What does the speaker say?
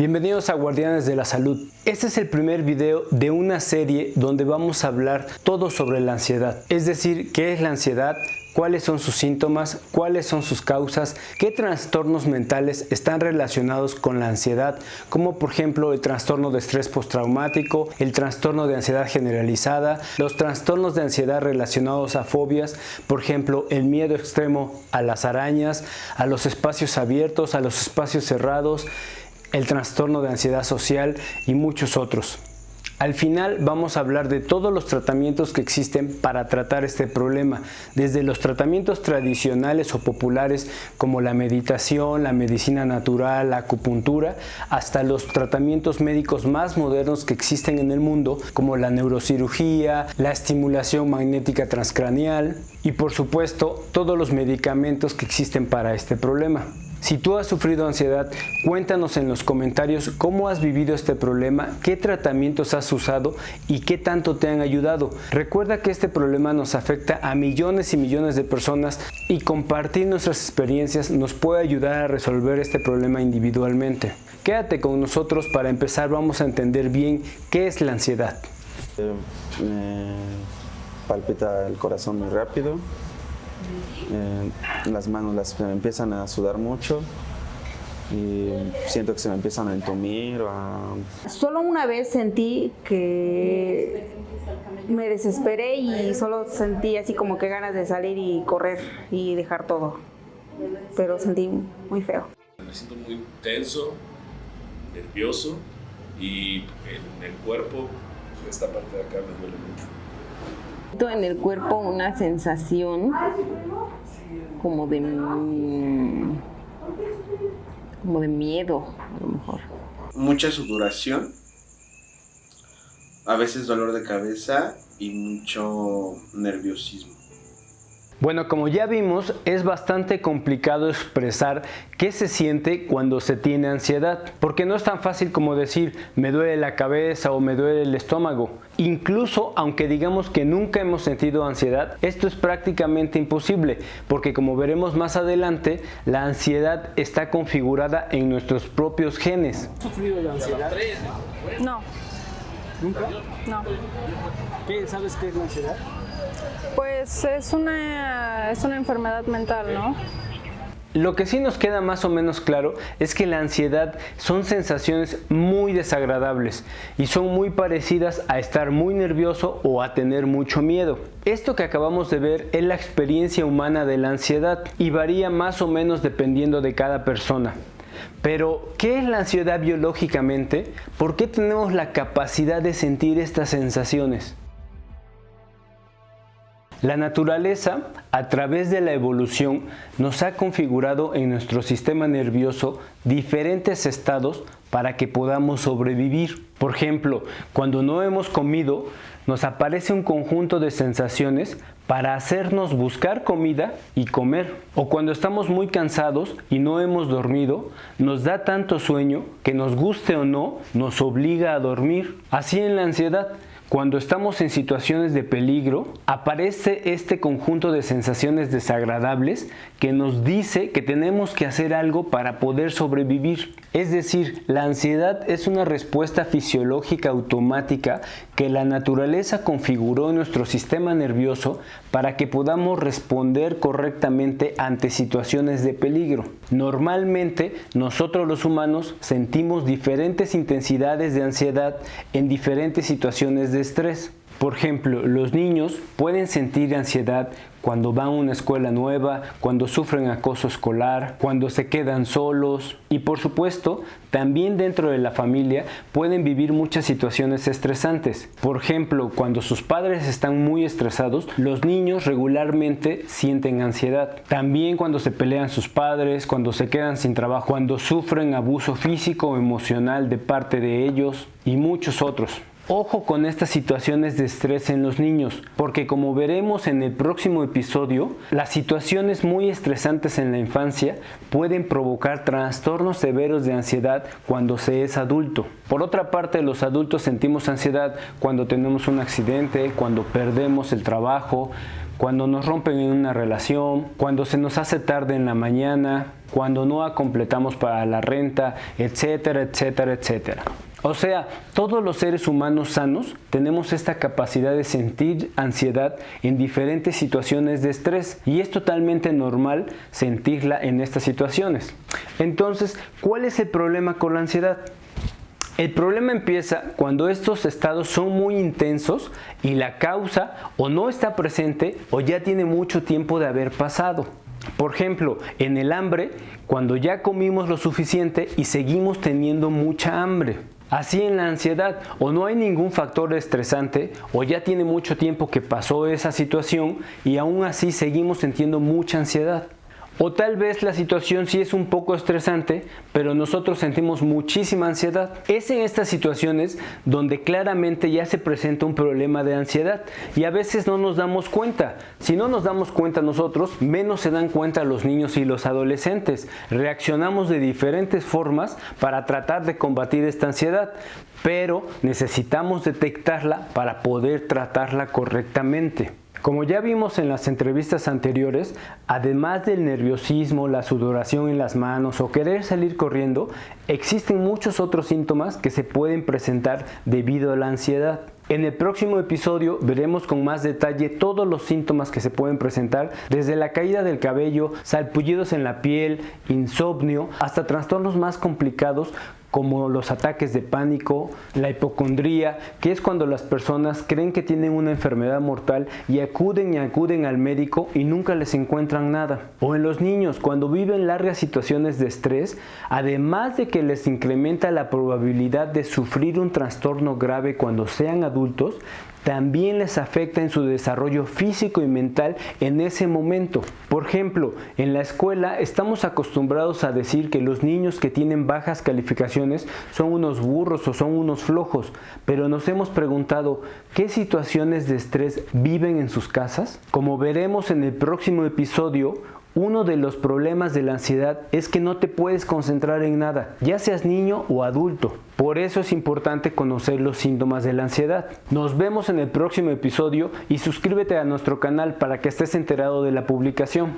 Bienvenidos a Guardianes de la Salud. Este es el primer video de una serie donde vamos a hablar todo sobre la ansiedad. Es decir, qué es la ansiedad, cuáles son sus síntomas, cuáles son sus causas, qué trastornos mentales están relacionados con la ansiedad, como por ejemplo el trastorno de estrés postraumático, el trastorno de ansiedad generalizada, los trastornos de ansiedad relacionados a fobias, por ejemplo el miedo extremo a las arañas, a los espacios abiertos, a los espacios cerrados, el trastorno de ansiedad social y muchos otros. Al final vamos a hablar de todos los tratamientos que existen para tratar este problema, desde los tratamientos tradicionales o populares como la meditación, la medicina natural, la acupuntura, hasta los tratamientos médicos más modernos que existen en el mundo como la neurocirugía, la estimulación magnética transcraneal y por supuesto todos los medicamentos que existen para este problema. Si tú has sufrido ansiedad, cuéntanos en los comentarios cómo has vivido este problema, qué tratamientos has usado y qué tanto te han ayudado. Recuerda que este problema nos afecta a millones y millones de personas y compartir nuestras experiencias nos puede ayudar a resolver este problema individualmente. Quédate con nosotros. Para empezar vamos a entender bien qué es la ansiedad. Me palpita el corazón muy rápido. Las manos se me empiezan a sudar mucho y siento que se me empiezan a entumir. Solo una vez sentí que me desesperé y solo sentí así como que ganas de salir y correr y dejar todo, pero sentí muy feo. Me siento muy tenso, nervioso y en el cuerpo, esta parte de acá me duele mucho. Siento en el cuerpo una sensación como de miedo, a lo mejor. Mucha sudoración, a veces dolor de cabeza y mucho nerviosismo. Bueno, como ya vimos, es bastante complicado expresar qué se siente cuando se tiene ansiedad, porque no es tan fácil como decir me duele la cabeza o me duele el estómago. Incluso aunque digamos que nunca hemos sentido ansiedad, esto es prácticamente imposible, porque como veremos más adelante, la ansiedad está configurada en nuestros propios genes. ¿Has sufrido de ansiedad? No. ¿Nunca? No. ¿Sabes qué es la ansiedad? Pues es una enfermedad mental, ¿no? Lo que sí nos queda más o menos claro es que la ansiedad son sensaciones muy desagradables y son muy parecidas a estar muy nervioso o a tener mucho miedo. Esto que acabamos de ver es la experiencia humana de la ansiedad y varía más o menos dependiendo de cada persona. Pero, ¿qué es la ansiedad biológicamente? ¿Por qué tenemos la capacidad de sentir estas sensaciones? La naturaleza, a través de la evolución, nos ha configurado en nuestro sistema nervioso diferentes estados para que podamos sobrevivir. Por ejemplo, cuando no hemos comido, nos aparece un conjunto de sensaciones para hacernos buscar comida y comer. O cuando estamos muy cansados y no hemos dormido, nos da tanto sueño que nos guste o no, nos obliga a dormir. Así en la ansiedad. Cuando estamos en situaciones de peligro, aparece este conjunto de sensaciones desagradables que nos dice que tenemos que hacer algo para poder sobrevivir. Es decir, la ansiedad es una respuesta fisiológica automática que la naturaleza configuró en nuestro sistema nervioso para que podamos responder correctamente ante situaciones de peligro. Normalmente, nosotros los humanos sentimos diferentes intensidades de ansiedad en diferentes situaciones de estrés. Por ejemplo, los niños pueden sentir ansiedad cuando van a una escuela nueva, cuando sufren acoso escolar, cuando se quedan solos y por supuesto, también dentro de la familia pueden vivir muchas situaciones estresantes. Por ejemplo, cuando sus padres están muy estresados, los niños regularmente sienten ansiedad. También cuando se pelean sus padres, cuando se quedan sin trabajo, cuando sufren abuso físico o emocional de parte de ellos y muchos otros. Ojo con estas situaciones de estrés en los niños, porque como veremos en el próximo episodio, las situaciones muy estresantes en la infancia pueden provocar trastornos severos de ansiedad cuando se es adulto. Por otra parte, los adultos sentimos ansiedad cuando tenemos un accidente, cuando perdemos el trabajo, cuando nos rompen en una relación, cuando se nos hace tarde en la mañana, cuando no completamos para la renta, etcétera, etcétera, etcétera. O sea, todos los seres humanos sanos tenemos esta capacidad de sentir ansiedad en diferentes situaciones de estrés y es totalmente normal sentirla en estas situaciones. Entonces, ¿cuál es el problema con la ansiedad? El problema empieza cuando estos estados son muy intensos y la causa o no está presente o ya tiene mucho tiempo de haber pasado. Por ejemplo, en el hambre, cuando ya comimos lo suficiente y seguimos teniendo mucha hambre. Así en la ansiedad, o no hay ningún factor estresante, o ya tiene mucho tiempo que pasó esa situación y aún así seguimos sintiendo mucha ansiedad. O tal vez la situación sí es un poco estresante, pero nosotros sentimos muchísima ansiedad. Es en estas situaciones donde claramente ya se presenta un problema de ansiedad y a veces no nos damos cuenta. Si no nos damos cuenta nosotros, menos se dan cuenta los niños y los adolescentes. Reaccionamos de diferentes formas para tratar de combatir esta ansiedad, pero necesitamos detectarla para poder tratarla correctamente. Como ya vimos en las entrevistas anteriores, además del nerviosismo, la sudoración en las manos o querer salir corriendo, existen muchos otros síntomas que se pueden presentar debido a la ansiedad. En el próximo episodio veremos con más detalle todos los síntomas que se pueden presentar, desde la caída del cabello, salpullidos en la piel, insomnio, hasta trastornos más complicados como los ataques de pánico, la hipocondría, que es cuando las personas creen que tienen una enfermedad mortal y acuden al médico y nunca les encuentran nada. O en los niños, cuando viven largas situaciones de estrés, además de que les incrementa la probabilidad de sufrir un trastorno grave cuando sean adultos, también les afecta en su desarrollo físico y mental en ese momento. Por ejemplo, en la escuela estamos acostumbrados a decir que los niños que tienen bajas calificaciones son unos burros o son unos flojos, pero nos hemos preguntado, ¿qué situaciones de estrés viven en sus casas? Como veremos en el próximo episodio, uno de los problemas de la ansiedad es que no te puedes concentrar en nada, ya seas niño o adulto. Por eso es importante conocer los síntomas de la ansiedad. Nos vemos en el próximo episodio y suscríbete a nuestro canal para que estés enterado de la publicación.